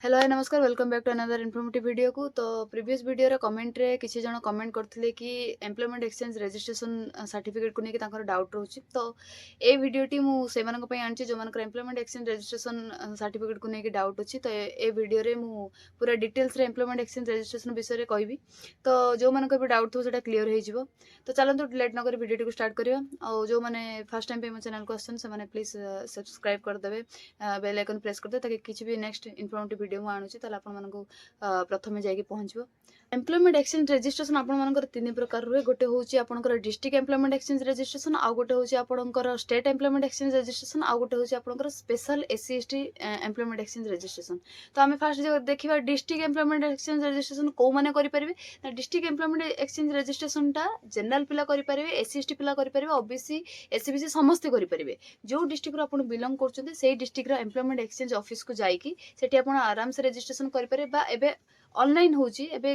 Hello hi नमस्कार welcome back to another informative video को। तो प्रीवियस वीडियो रे कमेंट रे किसी जन कमेंट करथिले कि एम्प्लॉयमेंट एक्सचेंज रजिस्ट्रेशन सर्टिफिकेट को लेके तांकर डाउट रहउची। तो ए वीडियोटी मु सेमानक पई आनची जो मानकर एम्प्लॉयमेंट एक्सचेंज रजिस्ट्रेशन सर्टिफिकेट को लेके डाउट अछि। तो ए वीडियो रे मु पूरा डिटेल्स रे एम्प्लॉयमेंट एक्सचेंज रजिस्ट्रेशन विषय रे कहबी। तो जो मानक भी डाउट थो सेटा क्लियर हे जिवो। तो चलंतु लेट न कर वीडियो को स्टार्ट करियो। और जो माने फर्स्ट टाइम पे मो चैनल को आछन से माने प्लीज सब्सक्राइब कर देबे, बेल आइकन प्रेस कर दे ताकि किछि भी नेक्स्ट इन्फॉर्मेटिव वीडियो मु आनुची ताले आपण मानकु प्रथमे जाइए पहुँचो। एम्प्लॉयमेंट एक्सचेंज रजिस्ट्रेशन आपंकर तीन प्रकार रुए। गोटे हूँ आपंकर डिस्ट्रिक्ट एम्प्लॉयमेंट एक्सचेंज रजिस्ट्रेशन, आउ गोटे हूँ आपंकर स्टेट एम्प्लॉयमेंट एक्सचेंज रजिस्ट्रेशन, आउ गोटे हूँ आपंकर special SC ST employment exchange registration. तो आम फास्ट जो देखा डिस्ट्रिक्ट एम्प्लॉयमेंट एक्सचेंज रजिस्ट्रेशन कौ मैंने करेंगे ना, डिस्ट्रिक्ट एम्प्लॉयमेंट एक्सचेंज रजिस्ट्रेशन टा जनरल पिला करेंगे, एससी एसटी पिला करेंगे, ओबीसी एससीबीसी समस्ते करेंगे। जो डिस्ट्रिक्ट आप बिलंग कर डिस्ट्रिक्ट एम्प्लॉयमेंट एक्सचेंज ऑफिस को जाइए सेठी आप आराम से रजिस्ट्रेशन करेंगे। ऑनलाइन होची एबे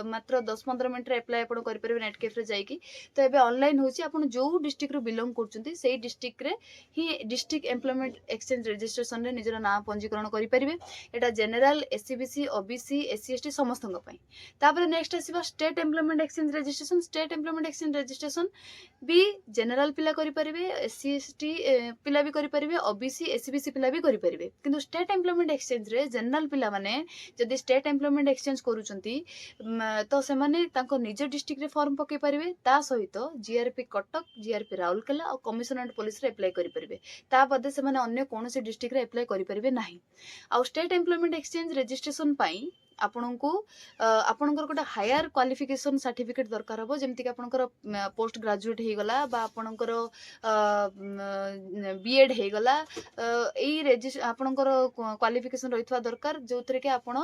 मात्र 10-15 मिनट रे अप्लाई आपण करि परबे नेट कैफे जाइकी। तो एबे ऑनलाइन होची आपण जो डिस्ट्रिक्ट रो बिलोंग करचंती सेही डिस्ट्रिक्ट रे ही डिस्ट्रिक्ट एम्प्लॉयमेंट एक्सचेंज रजिस्ट्रेशन रे निजर नाम पंजीकरण करि परिबे। एटा general SCBC OBC SC ST समस्तंग पई। तापर नेक्स्ट आसीबा state employment exchange registration. State employment exchange registration भी जनरल पिला करि परिबे, एससी एसटी पिला भी करि परिबे, ओबीसी एससीबीसी पिला भी करि परिबे। किंतु स्टेट एम्प्लॉयमेंट एक्सचेंज रे जनरल पिला माने जदि स्टेट एम्प्लॉयमेंट एक्सचेंज करूचंती तो सेमाने तांको निज डिस्ट्रिक्ट रे फॉर्म पके परिबे। ता सहित जीआरपी कटक, जीआरपी राउरकेला और कमिशनरेट पुलिस रे अप्लाई करि परिबे। ता बदे सेमाने अन्य कोनोसी डिस्ट्रिक्ट रे अप्लाई करि परिबे नाही। आ स्टेट एम्प्लॉयमेंट एक्सचेंज रजिस्ट्रेशन पई आपनको आपनकर गोटे हायर क्वालिफिकेशन सर्टिफिकेट दरकार हो, जमती कि आपनकर पोस्ट ग्रेजुएट हो गला बा आपनकर बीएड हो गला, एई आपनकर क्वालिफिकेशन रहितवा दरकार जो थरे के आपण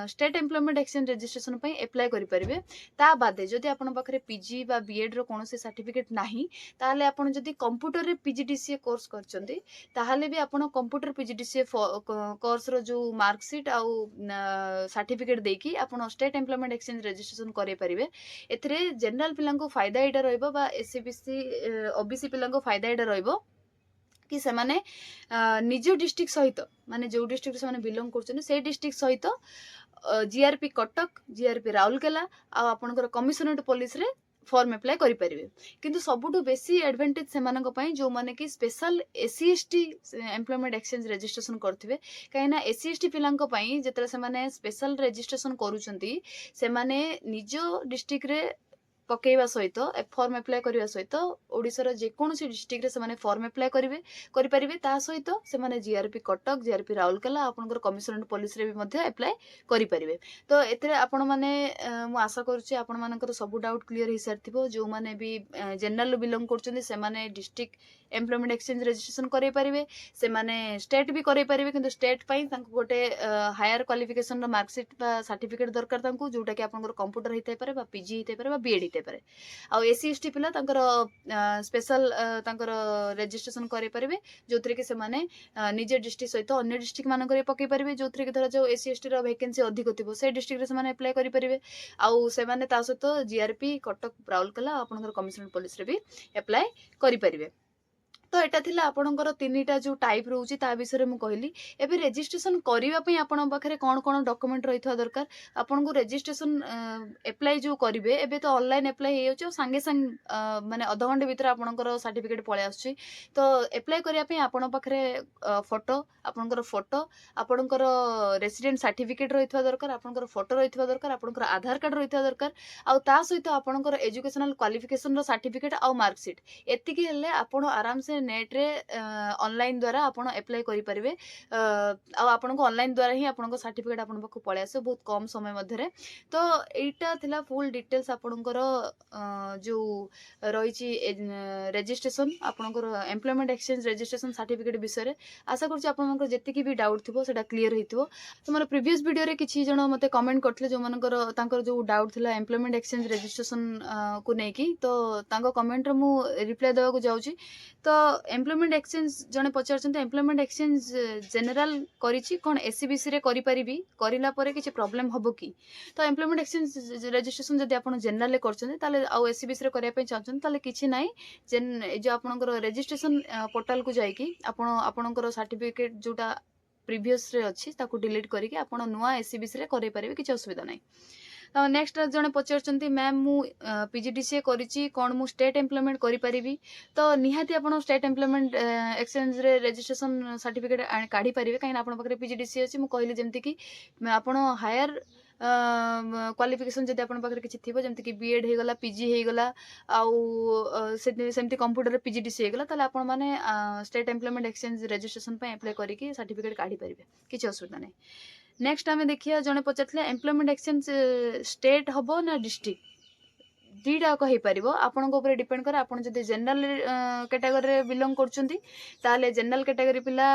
स्टेट एम्प्लॉयमेंट एक्सचेंज रजिस्ट्रेशन पई अप्लाई करि परिबे। ता बादे जदि आपन पाखरे पीजी बा बीएड रो कोनोसी सर्टिफिकेट नाही ताले आपन जदि कंप्यूटर रे पीजीडीसीए कोर्स करचंदी ताहाले भी आपन कंप्यूटर पीजीडीसीए कोर्स रो जो मार्कशीट आउ सर्टिफिकेट देकी आपन स्टेट एम्प्लॉयमेंट एक्सचेंज रजिस्ट्रेशन करे परिबे। एथरे जनरल पिलांको फायदा एटा रहइबो बा एससीबीसी ओबीसी पिलांको फायदा एटा रहइबो कि सेमाने निज डिस्ट्रिक्ट सहित माने जो डिस्ट्रिक्ट से बिलोंग कर से डिस्ट्रिक्ट सहित जीआरपी कटक, जीआरपी राउरकेला आ आपनकर कमिशनरेट पुलिस रे फॉर्म अप्लाई करि परिबे। किंतु सबुठु बेसी एडवांटेज सेमानक पई जो माने कि special SC ST employment exchange registration करथिबे। काहेना एससी एसटी पिलांक पई जेतरे सेमाने स्पेशल रजिस्ट्रेशन करूचंती सेमाने निज डिस्ट्रिक्ट रे पकेवा सहित फॉर्म अप्लाई करने सहित ओडिशार जेकोसी डिस्ट्रिक्ट रे सेमाने फॉर्म अप्लाई करेंगे करि परिबे। ता सहित सेमाने जीआरपी कटक, जीआरपी राउरकेला आपनकर कमिशनरेट पुलिस रे भी मध्य अप्लाई करि परिबे। तो एतरे आपण माने मु आशा करूची आपण मानकर सब डाउट क्लियर हो सारथिबो। जो माने भी जनरल बिलोंग करचंदी सेमाने डिस्ट्रिक्ट एम्प्लॉयमेंट एक्सचेंज रजिस्ट्रेशन करे परिबे, सेमाने स्टेट भी करे परिबे। किंतु स्टेट पई तांको गोटे हायर क्वालिफिकेशन रो मार्कशीट बा सर्टिफिकेट दरकार तांको जोटा कि आपनकर कंप्यूटर हिते पारे बा पीजी हिते पारे बा बीएड हिते पारे। आ एससी एसटी पिला तांकर स्पेशल तांकर रजिस्ट्रेशन करे परिबे जोथरे कि से माने निज डिस्ट्रिक्ट सहित अन्य डिस्ट्रिक्ट मान करे पके परिबे। जोथरे कि धरा जो एससी एसटी रो वैकेंसी अधिक थिबो से डिस्ट्रिक्ट रे से माने अप्लाई करि परिबे। आउ से माने ता सहित जीआरपी कटक, राउरकेला आपनकर कमिशनरेट पुलिस रे भी अप्लाई करि परिबे। तो एटा थिला आपनकर तीनटा जो टाइप रहउची ता विषय मु कहली। एबे रजिस्ट्रेशन करिवा पई आपन पाखरे कोन कोन डॉक्यूमेंट रहिथवा दरकार। आपन को रजिस्ट्रेशन अप्लाई जो करिवे एबे तो ऑनलाइन अप्लाई हे होची, संगे संग माने आधा घंटे भीतर आपनकर सर्टिफिकेट पळे आछी। तो अप्लाई करिया पई आपन पाखरे फोटो, आपनकर रेसिडेंट सर्टिफिकेट रहिथवा दरकार, आपनकर फोटो रहिथवा दरकार, आपनकर आधार कार्ड रहिथवा दरकार, आ ता सहित आपनकर एजुकेशनल क्वालिफिकेशन रो सर्टिफिकेट आ मार्कशीट। एतिकी हेले आपन आराम से नेट रे ऑनलाइन द्वारा आपन अप्लाई करि परिबे। आ आपन को ऑनलाइन द्वारा ही आपन को सर्टिफिकेट आपन पाखु पळे आसे बहुत कम समय मध्ये रे। तो एटा थिला फुल डिटेल्स आपनकर जो रहिची रजिस्ट्रेशन आपनकर एम्प्लॉयमेंट एक्सचेंज रजिस्ट्रेशन सर्टिफिकेट विषय रे। आशा करछि आपनकर जेतिकी भी डाउट थिबो सेटा क्लियर हेतिबो। तो मोर प्रीवियस वीडियो रे किछि जण मते कमेंट करथिले जो मानकर तांकर जो डाउट थिला एम्प्लॉयमेंट एक्सचेंज रजिस्ट्रेशन को नेकी। तो तांको कमेंट रे मु रिप्लाई देबा को जाउची। तो एम्प्लॉयमेंट एक्सचेंज जने पचारछन्ते एम्प्लॉयमेंट एक्सचेंज जनरल करिछि कोन एससीबीसी रे करि परिबी, करिला परे किछि प्रॉब्लम हबो की। तो एम्प्लॉयमेंट एक्सचेंज रजिस्ट्रेशन जदि आपन जनरल ले करछन्ते ताले आ एससीबीसी रे करिया पय चाहछन्ते ताले किछि नाही। जेन जो आपनकर रजिस्ट्रेशन पोर्टल को जाई कि आपन आपनकर सर्टिफिकेट जोटा प्रीवियस रे अछि ताकू डिलीट करके आपण नुआ एससीबीसी रे करै परिबे किछ असुविधा नै। तो नेक्स्ट जने पचारचंती मैम मु पीजीडीसीए करिछि कोन मु स्टेट एम्प्लॉयमेंट करि परिबी। तो निहाती आपण स्टेट एम्प्लॉयमेंट एक्सचेंज रे रजिस्ट्रेशन सर्टिफिकेट काढी परिबे काई आपण पकरे पीजीडीसीए अछि मु कहली जेमति कि आपण हायर क्वालिफिकेशन जदि आपण पाखरे किछि थिबो जेमति कि बीएड हे गला पीजी हे गला आउ सेमति कंप्यूटर पीजीडीसी हे गला ताले आपण माने स्टेट एम्प्लॉयमेंट एक्सचेंज रजिस्ट्रेशन पे अप्लाई करिकि सर्टिफिकेट काढी परिबे किछि असुविधा नै। नेक्स्ट आमे देखिया जने पचारथिले एम्प्लॉयमेंट एक्सचेंज स्टेट हबो ना डिस्ट्रिक्ट दीटा कहि परिबो आपण को ऊपर डिपेंड करे। आपण जदि जनरल कैटेगरी रे बिलोंग करचुंती ताले जनरल कैटेगरी पिला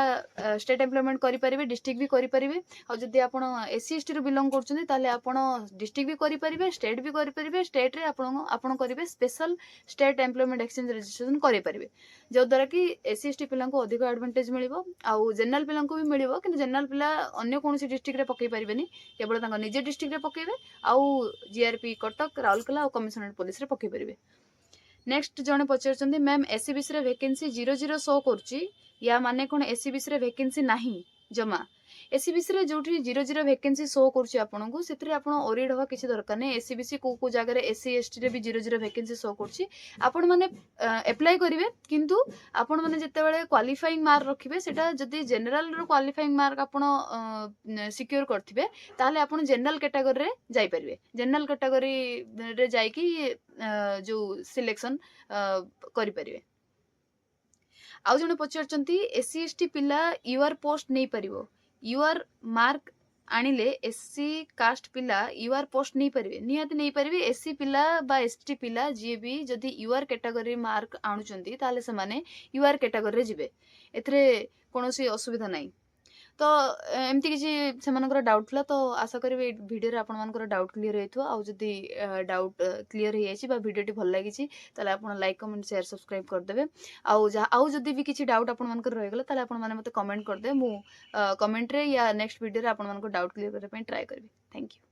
स्टेट एम्प्लॉयमेंट करि परिबे डिस्ट्रिक्ट भी करि परिबे। आ जदि आपण एससी एसटी रो बिलोंग करचुंती ताले आपण डिस्ट्रिक्ट भी करि परिबे स्टेट भी करि परिबे। स्टेट रे आपण करिवे special state employment exchange registration करि परिबे जो द्वारा कि एससी एसटी पिला को अधिक एडवांटेज मिलिबो आउ जनरल पिला को भी मिलिबो किंतु जनरल पिला अन्य कोनोसी डिस्ट्रिक्ट रे पकई परिबेनी केवल तांको निज डिस्ट्रिक्ट रे पकेबे आउ जीआरपी कटक राउरकेला आउ कमिशनरेट पुलिस रे पकई परिबे। नेक्स्ट जने पचारचंदी मैम एससीबीसी रे वैकेंसी 00 शो करची या माने कोन एससीबीसी रे वैकेंसी नाही जमा एससीबीसी रे जोठी 00 वैकेंसी शो करची आपन को सेतरे आपन ओरिड होवा किछि दरकार नै। एससीबीसी को जागा रे एससी एसटी रे भी 00 वैकेंसी शो करची आपन माने अप्लाई करिवे किंतु आपन माने जते बेले क्वालिफाइंग मार्क रखिबे सेटा जदि जनरल रो क्वालिफाइंग मार्क आपन सिक्योर करथिबे ताले आपन जनरल कैटेगरी रे जाई परिबे। जनरल कैटेगरी रे जाई कि जो सिलेक्शन करि परिबे। आउ जने पचारचंती एससी एसटी पिला यूआर पोस्ट नै परिबो यूआर मार्क आनिले एससी कास्ट पिला यूआर पोस्ट नहीं परिबे निहाती नहीं परिबे। एससी पिला बा एसटी पिला जे भी जदि यूआर कैटेगरी मार्क आनुचंती ताले से माने यूआर कैटेगरी रे जिबे एथरे कोनोसी असुविधा नाही। तो एमती किसी सेमानकर डाउट थला तो आशा करी वीडियो रे आपण मानकर डाउट क्लियर हेथो आउ जदि डाउट क्लियर हे जायछि बा वीडियोटी भल लागिछि ताले आपण लाइक कमेंट शेयर सब्सक्राइब कर देबे। आउ जदि भी किछि डाउट आपण मानकर रहि गेला ताले आपण माने मते कमेंट कर दे मु कमेंट रे या नेक्स्ट वीडियो रे आपण मानकर डाउट क्लियर करे पय ट्राई करबी। Thank you.